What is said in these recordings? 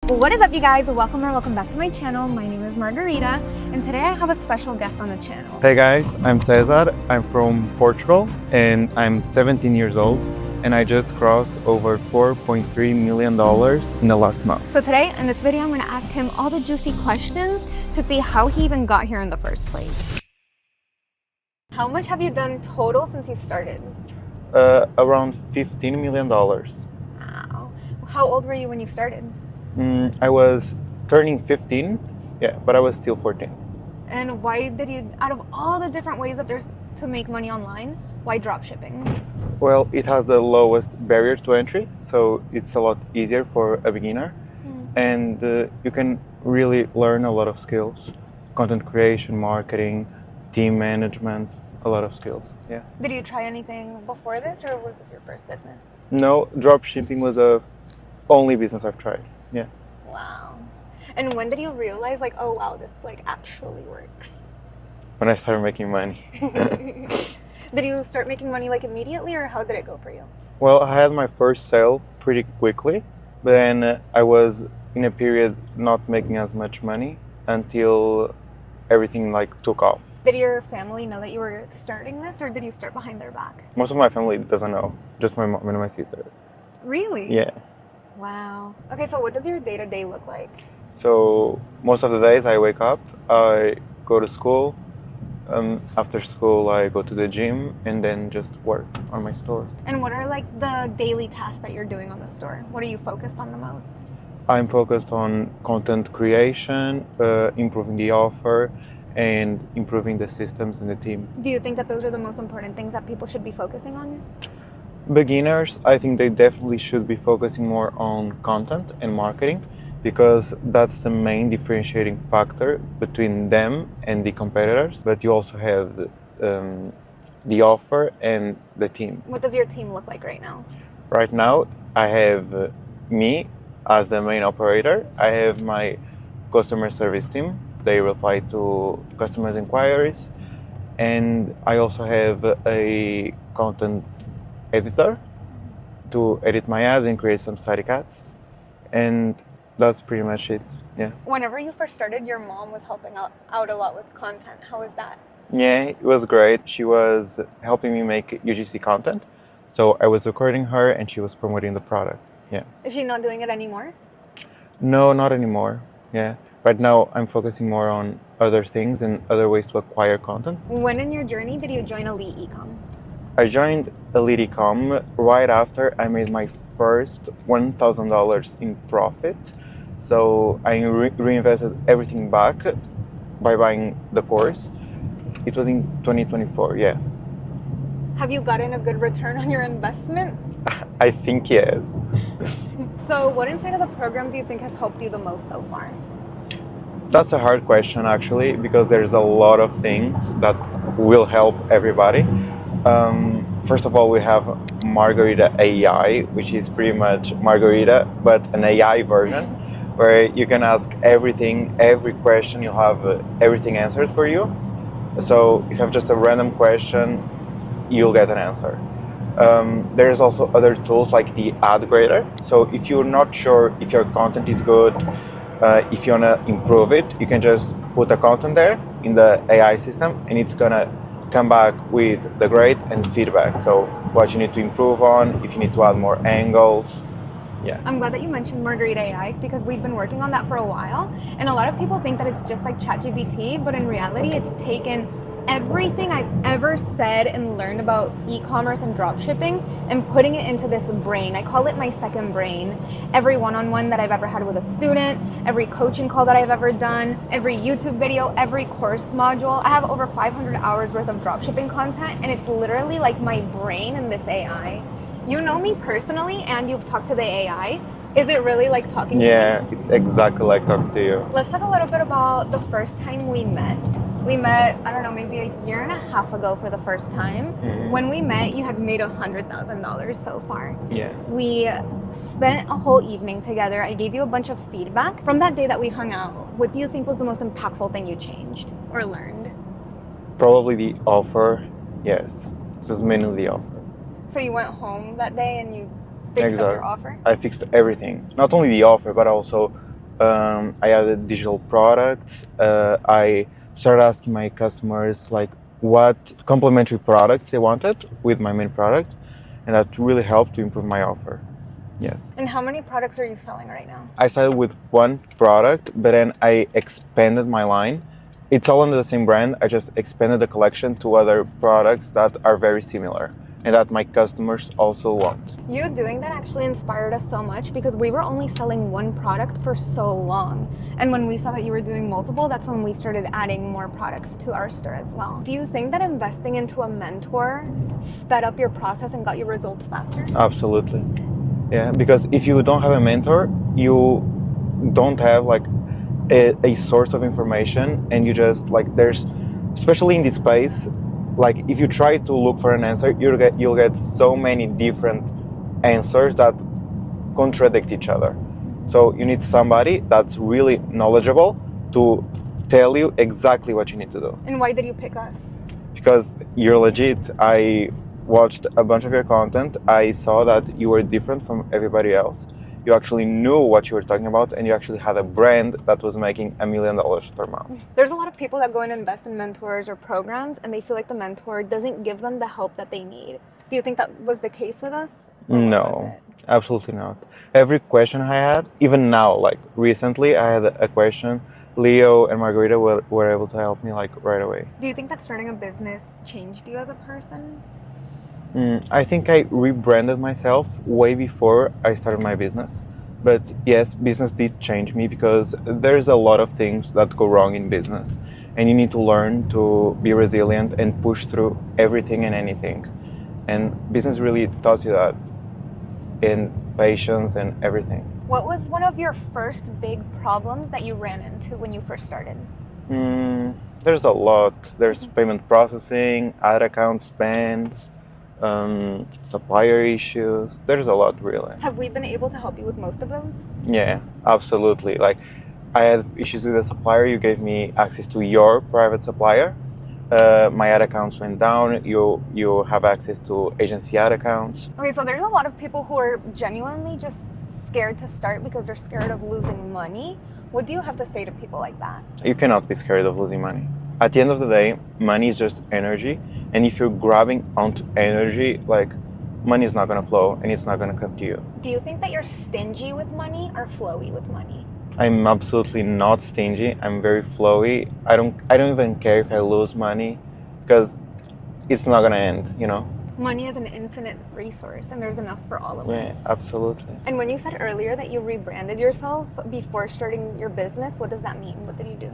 What is up, you guys? Welcome back to my channel. My name is Margarita, and today I have a special guest on the channel. Hey guys, I'm Cesar. I'm from Portugal and I'm 17 years old, and I just crossed over $4.3 million in the last month. So today in this video, I'm going to ask him all the juicy questions to see how he even got here in the first place. How much have you done total since you started? Around $15 million. Wow. How old were you when you started? I was turning 15, yeah, but I was still 14. And why did you, out of all the different ways that there's to make money online, why dropshipping? Well, it has the lowest barrier to entry, so it's a lot easier for a beginner. And you can really learn a lot of skills: content creation, marketing, team management, a lot of skills. Yeah. Did you try anything before this, or was this your first business? No, dropshipping was the only business I've tried. Yeah. Wow. And when did you realize, like, oh wow, this like actually works? When I started making money. Did you start making money like immediately, or how did it go for you? Well, I had my first sale pretty quickly, but then I was in a period not making as much money until everything like took off. Did your family know that you were starting this, or did you start behind their back? Most of my family doesn't know, just my mom and my sister. Really? Yeah. Wow. Okay, so what does your day-to-day look like? So most of the days I wake up, I go to school. After school, I go to the gym and then just work on my store. And what are like the daily tasks that you're doing on the store? What are you focused on the most? I'm focused on content creation, improving the offer, and improving the systems and the team. Do you think that those are the most important things that people should be focusing on? Beginners, I think they definitely should be focusing more on content and marketing, because that's the main differentiating factor between them and the competitors. But you also have the offer and the team. What does your team look like right now? Right now, I have me as the main operator. I have my customer service team. They reply to customers' inquiries. And I also have a content editor to edit my ads and create some static ads. And that's pretty much it. Yeah. Whenever you first started, your mom was helping out a lot with content. How was that? Yeah, it was great. She was helping me make UGC content. So I was recording her and she was promoting the product. Yeah. Is she not doing it anymore? No, not anymore. Yeah. Right now I'm focusing more on other things and other ways to acquire content. When in your journey did you join Elite Ecom? I joined Elite Ecom right after I made my first $1,000 in profit. So I reinvested everything back by buying the course. It was in 2024, yeah. Have you gotten a good return on your investment? I think yes. So what inside of the program do you think has helped you the most so far? That's a hard question actually, because there's a lot of things that will help everybody. First of all, we have Margarita AI, which is pretty much Margarita, but an AI version, where you can ask everything, every question, you'll have everything answered for you. So if you have just a random question, you'll get an answer. There's also other tools like the ad grader. So if you're not sure if your content is good, if you want to improve it, you can just put the content there in the AI system and it's gonna come back with the grade and feedback. So what you need to improve on, if you need to add more angles. Yeah. I'm glad that you mentioned Margarita AI, because we've been working on that for a while, and a lot of people think that it's just like ChatGPT, but in reality it's taken everything I've ever said and learned about e-commerce and dropshipping and putting it into this brain. I call it my second brain. Every one-on-one that I've ever had with a student, every coaching call that I've ever done, every YouTube video, every course module. I have over 500 hours worth of dropshipping content, and it's literally like my brain in this AI. You know me personally, and you've talked to the AI. Is it really like talking to me? Yeah, it's exactly like talking to you. Let's talk a little bit about the first time we met. We met, I don't know, maybe a year and a half ago for the first time. Mm-hmm. When we met, you had made $100,000 so far. Yeah. We spent a whole evening together. I gave you a bunch of feedback. From that day that we hung out, what do you think was the most impactful thing you changed or learned? Probably the offer, yes. It was mainly the offer. So you went home that day and you fixed up your offer? I fixed everything. Not only the offer, but also I added digital products. I started asking my customers like what complementary products they wanted with my main product, and that really helped to improve my offer. Yes. And how many products are you selling right now? I started with one product, but then I expanded my line. It's all under the same brand. I just expanded the collection to other products that are very similar and that my customers also want. You doing that actually inspired us so much because we were only selling one product for so long. And when we saw that you were doing multiple, that's when we started adding more products to our store as well. Do you think that investing into a mentor sped up your process and got your results faster? Absolutely. Yeah, because if you don't have a mentor, you don't have like a source of information, and you just like there's, especially in this space, like if you try to look for an answer, you'll get so many different answers that contradict each other. So you need somebody that's really knowledgeable to tell you exactly what you need to do. And why did you pick us? Because you're legit. I watched a bunch of your content. I saw that you were different from everybody else. You actually knew what you were talking about, and you actually had a brand that was making $1 million per month. There's a lot of people that go and invest in mentors or programs, and they feel like the mentor doesn't give them the help that they need. Do you think that was the case with us? No, absolutely not. Every question I had, even now, like recently, I had a question. Leo and Margarita were able to help me like right away. Do you think that starting a business changed you as a person? I think I rebranded myself way before I started my business. But yes, business did change me because there's a lot of things that go wrong in business. And you need to learn to be resilient and push through everything and anything. And business really taught you that in patience and everything. What was one of your first big problems that you ran into when you first started? There's a lot. There's payment processing, ad account spends, supplier issues. There's a lot, really. Have we been able to help you with most of those? Yeah, absolutely. Like, I had issues with a supplier. You gave me access to your private supplier. My ad accounts went down. You have access to agency ad accounts. Okay, so there's a lot of people who are genuinely just scared to start because they're scared of losing money. What do you have to say to people like that? You cannot be scared of losing money. At the end of the day, money is just energy. And if you're grabbing onto energy, like, money is not going to flow and it's not going to come to you. Do you think that you're stingy with money or flowy with money? I'm absolutely not stingy. I'm very flowy. I don't even care if I lose money because it's not going to end, you know? Money is an infinite resource and there's enough for all of us. Yeah, absolutely. And when you said earlier that you rebranded yourself before starting your business, what does that mean? What did you do?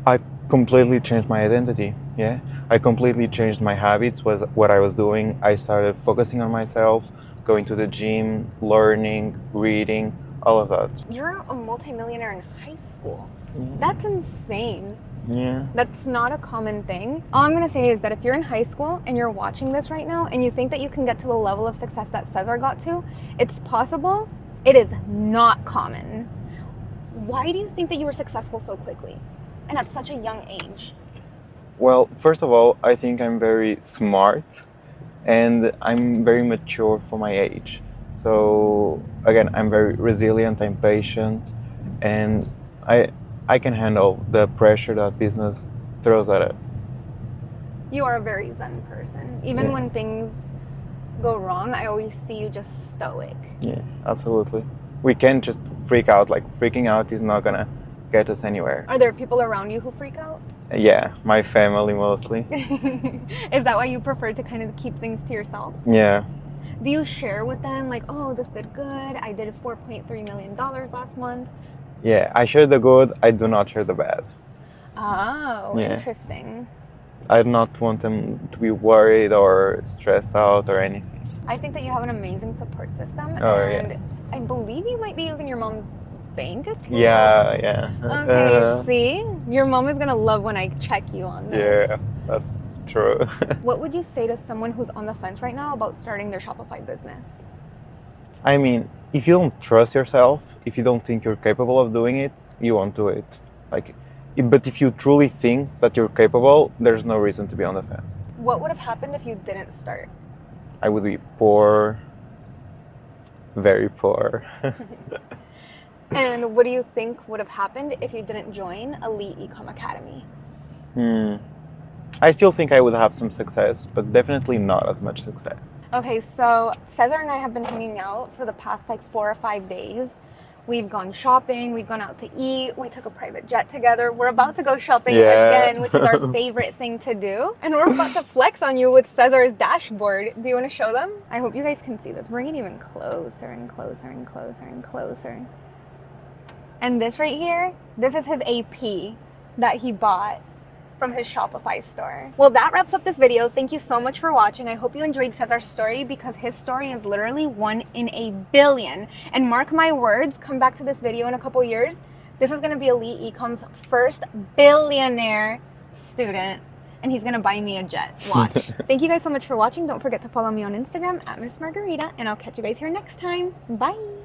I completely changed my identity. Yeah, I completely changed my habits. Was what I was doing. I started focusing on myself, going to the gym, learning, reading, all of that. You're a multimillionaire in high school. Yeah. That's insane. Yeah. That's not a common thing. All I'm gonna say is that if you're in high school and you're watching this right now and you think that you can get to the level of success that Cesar got to, it's possible. It is not common. Why do you think that you were successful so quickly and at such a young age? Well, first of all, I think I'm very smart and I'm very mature for my age. So again, I'm very resilient, I'm patient, and I can handle the pressure that business throws at us. You are a very zen person. Even when things go wrong, I always see you just stoic. Yeah, absolutely. We can't just freak out. Like, freaking out is not gonna get us anywhere. Are there people around you who freak out? Yeah, my family mostly. Is that why you prefer to kind of keep things to yourself? Yeah. Do you share with them like, oh, this did good, I did $4.3 million last month? Yeah, I share the good, I do not share the bad. Oh, Yeah. Interesting. I do not want them to be worried or stressed out or anything. I think that you have an amazing support system, Oh, and yeah. I believe you might be using your mom's bank account. Yeah. Okay, see? Your mom is gonna love when I check you on this. Yeah, that's true. What would you say to someone who's on the fence right now about starting their Shopify business? I mean, if you don't trust yourself, if you don't think you're capable of doing it, you won't do it. But if you truly think that you're capable, there's no reason to be on the fence. What would have happened if you didn't start? I would be poor, very poor. And what do you think would have happened if you didn't join Elite Ecom Academy? I still think I would have some success, but definitely not as much success. Okay, so Cesar and I have been hanging out for the past like 4 or 5 days. We've gone shopping, we've gone out to eat, we took a private jet together. We're about to go shopping again, which is our favorite thing to do. And we're about to flex on you with Cesar's dashboard. Do you want to show them? I hope you guys can see this. Bring it even closer and closer and closer and closer. And this right here, this is his AP that he bought from his Shopify store. Well, that wraps up this video. Thank you so much for watching. I hope you enjoyed Cesar's story because his story is literally 1 in a billion. And mark my words, come back to this video in a couple years. This is gonna be Elite Ecom's first billionaire student, and he's gonna buy me a jet. Watch. Thank you guys so much for watching. Don't forget to follow me on Instagram at Miss Margarita, and I'll catch you guys here next time. Bye.